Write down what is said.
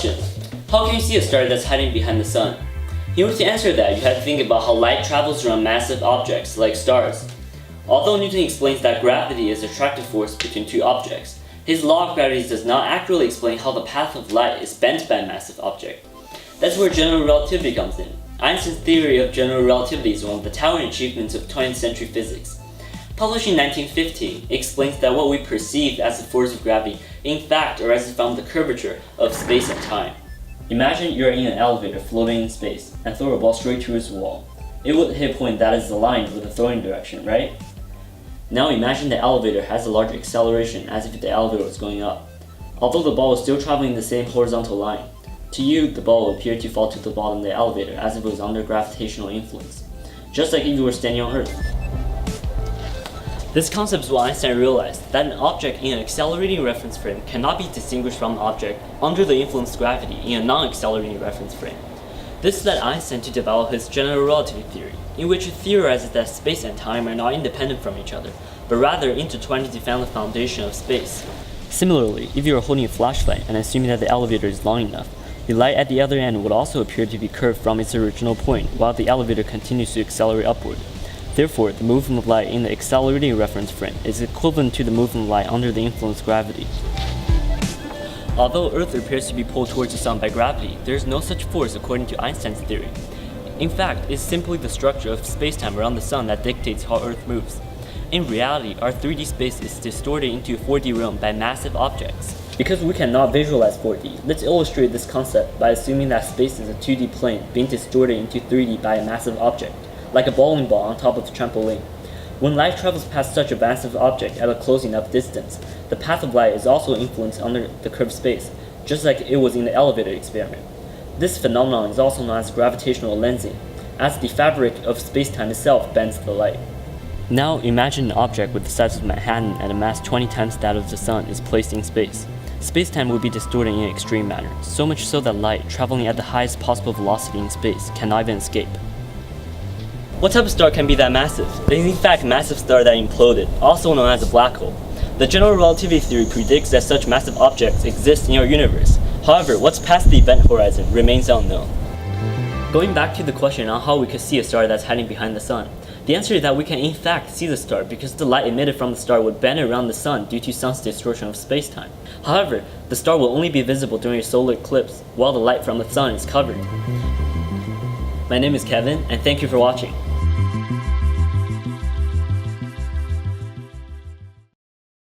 question: how can you see a star that's hiding behind the sun? In order to answer that, you have to think about how light travels around massive objects like stars. Although Newton explains that gravity is the attractive force between two objects, his law of gravity does not accurately explain how the path of light is bent by a massive object. That's where general relativity comes in. Einstein's theory of general relativity is one of the towering achievements of 20th century physics. Published in 1915, it explains that what we perceive as the force of gravity in fact arises from the curvature of space and time. Imagine you're in an elevator floating in space and throw a ball straight towards the wall. It would hit a point that is aligned with the throwing direction, right? Now imagine the elevator has a large acceleration as if the elevator was going up. Although the ball is still traveling the same horizontal line, to you the ball will appear to fall to the bottom of the elevator as if it was under gravitational influence, just like if you were standing on Earth. This concept is what Einstein realized, that an object in an accelerating reference frame cannot be distinguished from an object under the influence of gravity in a non-accelerating reference frame. This led Einstein to develop his general relativity theory, in which he theorizes that space and time are not independent from each other, but rather intertwined to define the foundation of space. Similarly, if you are holding a flashlight and assuming that the elevator is long enough, the light at the other end would also appear to be curved from its original point while the elevator continues to accelerate upward. Therefore, the movement of light in the accelerating reference frame is equivalent to the movement of light under the influence of gravity. Although Earth appears to be pulled towards the sun by gravity, there is no such force according to Einstein's theory. In fact, it's simply the structure of space-time around the sun that dictates how Earth moves. In reality, our 3D space is distorted into a 4D realm by massive objects. Because we cannot visualize 4D, let's illustrate this concept by assuming that space is a 2D plane being distorted into 3D by a massive object, like a bowling ball on top of a trampoline. When light travels past such a massive object at a close enough distance, the path of light is also influenced under the curved space, just like it was in the elevator experiment. This phenomenon is also known as gravitational lensing, as the fabric of space-time itself bends the light. Now imagine an object with the size of Manhattan and a mass 20 times that of the sun is placed in space. Space-time will be distorted in an extreme manner, so much so that light, traveling at the highest possible velocity in space, cannot even escape. What type of star can be that massive? It is in fact a massive star that imploded, also known as a black hole. The general relativity theory predicts that such massive objects exist in our universe. However, what's past the event horizon remains unknown. Going back to the question on how we could see a star that's hiding behind the sun, the answer is that we can in fact see the star because the light emitted from the star would bend around the sun due to sun's distortion of space-time. However, the star will only be visible during a solar eclipse while the light from the sun is covered. My name is Kevin, and thank you for watching.